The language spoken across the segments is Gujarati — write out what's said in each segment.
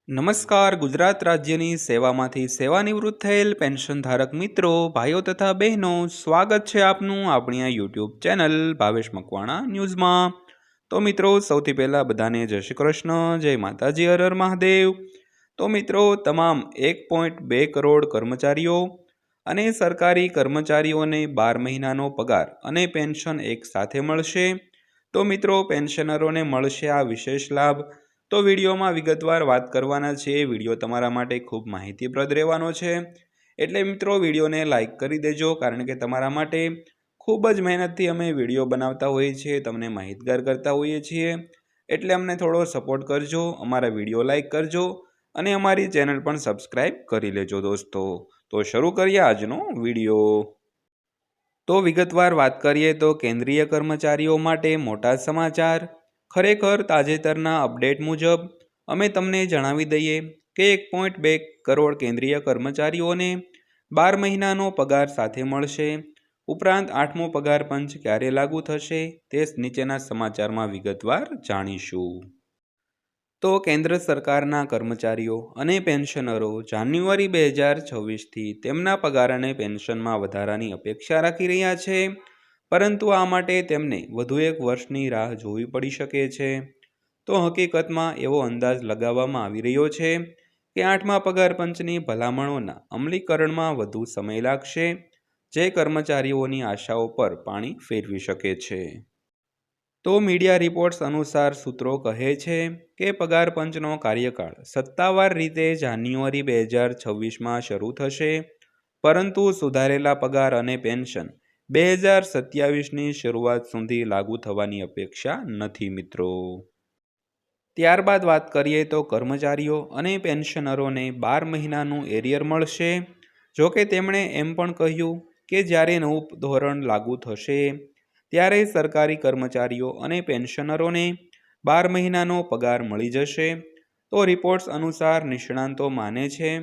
નમસ્કાર. ગુજરાત રાજ્યની સેવામાંથી સેવાનિવૃત્ત થયેલ પેન્શન ધારક મિત્રો, ભાઈઓ તથા બહેનો, સ્વાગત છે આપનું આપણી આ યુટ્યુબ ચેનલ ભાવેશ મકવાણા ન્યૂઝમાં. તો મિત્રો, સૌથી પહેલાં બધાને જય શ્રી કૃષ્ણ, જય માતાજી, હર હર મહાદેવ. તો મિત્રો, તમામ 1.2 કરોડ કર્મચારીઓ અને સરકારી કર્મચારીઓને 12 મહિનાનો પગાર અને પેન્શન એક સાથે મળશે. તો મિત્રો, પેન્શનરોને મળશે આ વિશેષ લાભ. તો વિડીયોમાં વિગતવાર વાત કરવાના છે. વિડીયો તમારા માટે ખૂબ માહિતીપ્રદ રહેવાનો છે, એટલે મિત્રો વિડીયોને લાઇક કરી દેજો, કારણ કે તમારા માટે ખૂબ જ મહેનતથી અમે વિડીયો બનાવતા હોઈએ છીએ, તમને માહિતગાર કરતા હોઈએ છીએ, એટલે અમને થોડો સપોર્ટ કરજો, અમારા વિડીયો લાઇક કરજો અને અમારી ચેનલ પણ સબસ્ક્રાઈબ કરી લેજો દોસ્તો. તો શરૂ કરીએ આજનો વિડીયો. તો વિગતવાર વાત કરીએ તો કેન્દ્રીય કર્મચારીઓ માટે મોટા સમાચાર. ખરેખર તાજેતરના અપડેટ મુજબ અમે તમને જણાવી દઈએ કે 1.2 કરોડ કેન્દ્રીય કર્મચારીઓને 12 મહિનાનો પગાર સાથે મળશે. ઉપરાંત 8મો પગાર પંચ ક્યારે લાગુ થશે તે નીચેના સમાચારમાં વિગતવાર જાણીશું. તો કેન્દ્ર સરકારના કર્મચારીઓ અને પેન્શનરો જાન્યુઆરી 2026થી તેમના પગાર અને પેન્શનમાં વધારાની અપેક્ષા રાખી રહ્યા છે, પરંતુ આ માટે તેમને વધુ એક વર્ષની રાહ જોવી પડી શકે છે. તો હકીકતમાં એવો અંદાજ લગાવવામાં આવી રહ્યો છે કે 8મા પગાર પંચની ભલામણોના અમલીકરણમાં વધુ સમય લાગશે, જે કર્મચારીઓની આશાઓ પર પાણી ફેરવી શકે છે. તો મીડિયા રિપોર્ટ્સ અનુસાર સૂત્રો કહે છે કે પગાર પંચનો કાર્યકાળ સત્તાવાર રીતે જાન્યુઆરી 2026માં શરૂ થશે, પરંતુ સુધારેલા પગાર અને પેન્શન 2027ની શરૂઆત સુધી લાગુ થવાની અપેક્ષા નથી મિત્રો. ત્યારબાદ વાત કરીએ તો કર્મચારીઓ અને પેન્શનરોને 12 મહિનાનું એરિયર મળશે. જોકે તેમણે એમ પણ કહ્યું કે જ્યારે નવું ધોરણ લાગુ થશે ત્યારે સરકારી કર્મચારીઓ અને પેન્શનરોને 12 મહિનાનો પગાર મળી જશે. તો રિપોર્ટ્સ અનુસાર નિષ્ણાંતો માને છે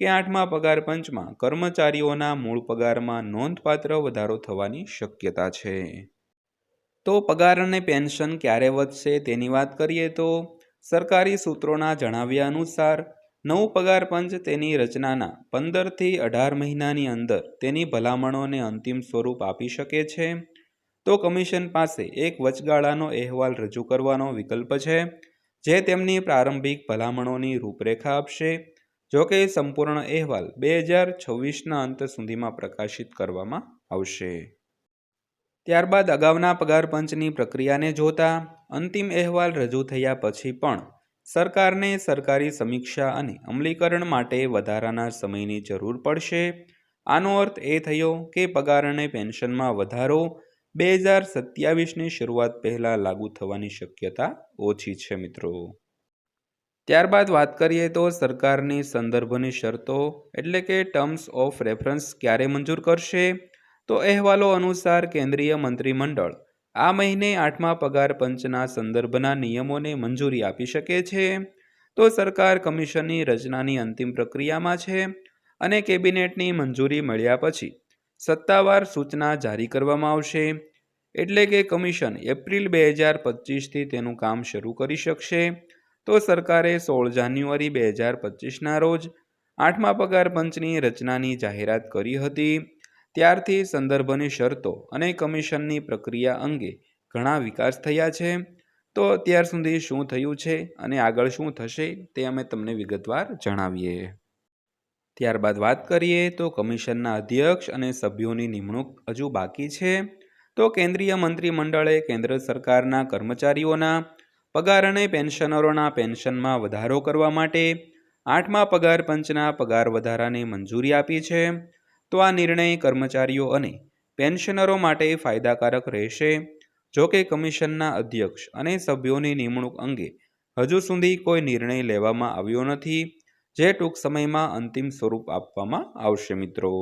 કે 8મા પગાર પંચમાં કર્મચારીઓના મૂળ પગારમાં નોંધપાત્ર વધારો થવાની શક્યતા છે. તો પગાર અને પેન્શન ક્યારે વધશે તેની વાત કરીએ તો સરકારી સૂત્રોના જણાવ્યા અનુસાર નવું પગાર પંચ તેની રચનાના 15થી 18 મહિનાની અંદર તેની ભલામણોને અંતિમ સ્વરૂપ આપી શકે છે. તો કમિશન પાસે એક વચગાળાનો અહેવાલ રજૂ કરવાનો વિકલ્પ છે, જે તેમની પ્રારંભિક ભલામણોની રૂપરેખા આપશે. જોકે સંપૂર્ણ અહેવાલ 2026ના અંત સુધીમાં પ્રકાશિત કરવામાં આવશે. ત્યારબાદ અગાઉના પગાર પંચની પ્રક્રિયાને જોતા અંતિમ અહેવાલ રજૂ થયા પછી પણ સરકારને સરકારી સમીક્ષા અને અમલીકરણ માટે વધારાના સમયની જરૂર પડશે. આનો અર્થ એ થયો કે પગાર અને પેન્શનમાં વધારો 2027ની શરૂઆત પહેલાં લાગુ થવાની શક્યતા ઓછી છે મિત્રો. ત્યારબાદ વાત કરીએ તો સરકારની સંદર્ભની શરતો એટલે કે ટર્મ્સ ઓફ રેફરન્સ ક્યારે મંજૂર કરશે. તો અહેવાલો અનુસાર કેન્દ્રીય મંત્રીમંડળ આ મહિને 8મા પગાર પંચના સંદર્ભના નિયમોને મંજૂરી આપી શકે છે. તો સરકાર કમિશનની રચનાની અંતિમ પ્રક્રિયામાં છે અને કેબિનેટની મંજૂરી મળ્યા પછી સત્તાવાર સૂચના જારી કરવામાં આવશે. એટલે કે કમિશન એપ્રિલ 2025થી તેનું કામ શરૂ કરી શકશે. તો સરકારે 16 જાન્યુઆરી 2025ના રોજ 8મા પગાર પંચની રચનાની જાહેરાત કરી હતી. ત્યારથી સંદર્ભની શરતો અને કમિશનની પ્રક્રિયા અંગે ઘણા વિકાસ થયા છે. તો અત્યાર સુધી શું થયું છે અને આગળ શું થશે તે અમે તમને વિગતવાર જણાવીએ. ત્યારબાદ વાત કરીએ તો કમિશનના અધ્યક્ષ અને સભ્યોની નિમણૂક હજુ બાકી છે. તો કેન્દ્રીય મંત્રીમંડળે કેન્દ્ર સરકારના કર્મચારીઓના પગાર અને પેન્શનરોના પેન્શનમાં વધારો કરવા માટે 8મા પગાર પંચના પગાર વધારાને મંજૂરી આપી છે. તો આ નિર્ણય કર્મચારીઓ અને પેન્શનરો માટે ફાયદાકારક રહેશે. જોકે કમિશનના અધ્યક્ષ અને સભ્યોની નિમણૂક અંગે હજુ સુધી કોઈ નિર્ણય લેવામાં આવ્યો નથી, જે ટૂંક સમયમાં અંતિમ સ્વરૂપ આપવામાં આવશે મિત્રો.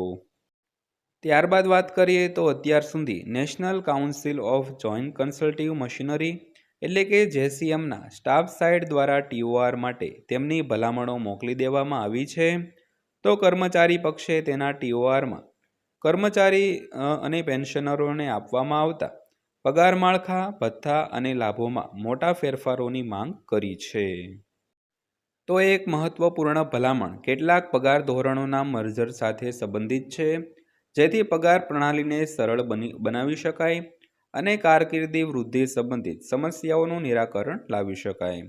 ત્યારબાદ વાત કરીએ તો અત્યાર સુધી national council of joint consultative machinery એટલે કે JCMના સ્ટાફ સાઇડ દ્વારા TOR માટે તેમની ભલામણો મોકલી દેવામાં આવી છે. તો કર્મચારી પક્ષે તેના TORમાં કર્મચારી અને પેન્શનરોને આપવામાં આવતા પગાર માળખા, ભથ્થા અને લાભોમાં મોટા ફેરફારોની માંગ કરી છે. તો એક મહત્વપૂર્ણ ભલામણ કેટલાક પગાર ધોરણોના મર્જર સાથે સંબંધિત છે, જેથી પગાર પ્રણાલીને સરળ બનાવી શકાય અને કારકિર્દી વૃદ્ધિ સંબંધિત સમસ્યાઓનું નિરાકરણ લાવી શકાય.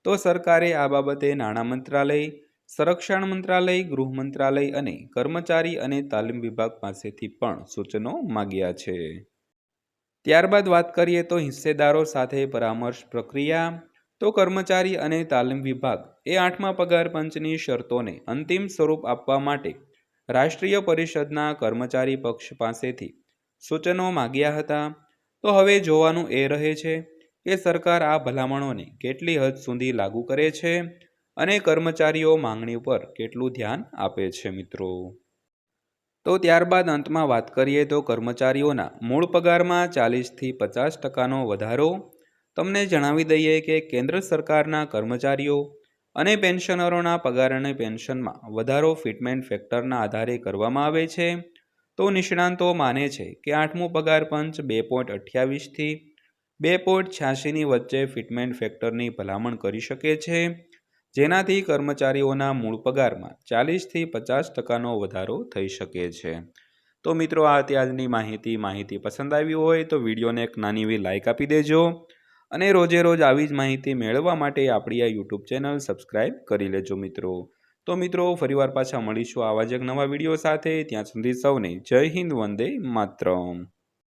તો સરકારે આ બાબતે નાણાં મંત્રાલય, સંરક્ષણ મંત્રાલય, ગૃહ મંત્રાલય અને કર્મચારી અને તાલીમ વિભાગ પાસેથી પણ સૂચનો માગ્યા છે. ત્યારબાદ વાત કરીએ તો હિસ્સેદારો સાથે પરામર્શ પ્રક્રિયા. તો કર્મચારી અને તાલીમ વિભાગ એ 8મા પગાર પંચની શરતોને અંતિમ સ્વરૂપ આપવા માટે રાષ્ટ્રીય પરિષદના કર્મચારી પક્ષ પાસેથી સૂચનો માગ્યા હતા. તો હવે જોવાનું એ રહે છે કે સરકાર આ ભલામણોને કેટલી હદ સુધી લાગુ કરે છે અને કર્મચારીઓ માંગણી ઉપર કેટલું ધ્યાન આપે છે મિત્રો. તો ત્યારબાદ અંતમાં વાત કરીએ તો કર્મચારીઓના મૂળ પગારમાં 40થી 50% વધારો. તમને જણાવી દઈએ કે કેન્દ્ર સરકારના કર્મચારીઓ અને પેન્શનરોના પગાર અને પેન્શનમાં વધારો ફિટમેન્ટ ફેક્ટરના આધારે કરવામાં આવે છે. તો નિષ્ણાંતો માને છે કે 8મું પગાર પંચ 2.28થી 2.86ની વચ્ચે ફિટમેન્ટ ફેક્ટરની ભલામણ કરી શકે છે, જેનાથી કર્મચારીઓના મૂળ પગારમાં 40થી 50% વધારો થઈ શકે છે. તો મિત્રો, આ હતી આજની માહિતી પસંદ આવી હોય તો વિડીયોને એક નાની એવી લાઇક આપી દેજો અને રોજે રોજ આવી જ માહિતી મેળવવા માટે આપણી આ યુટ્યુબ ચેનલ સબસ્ક્રાઈબ કરી લેજો મિત્રો. તો મિત્રો, ફરીવાર પાછા મળીશું આવા જ એક નવા વિડીયો સાથે. ત્યાં સુધી સૌને જય હિન્દ, વંદે માતરમ.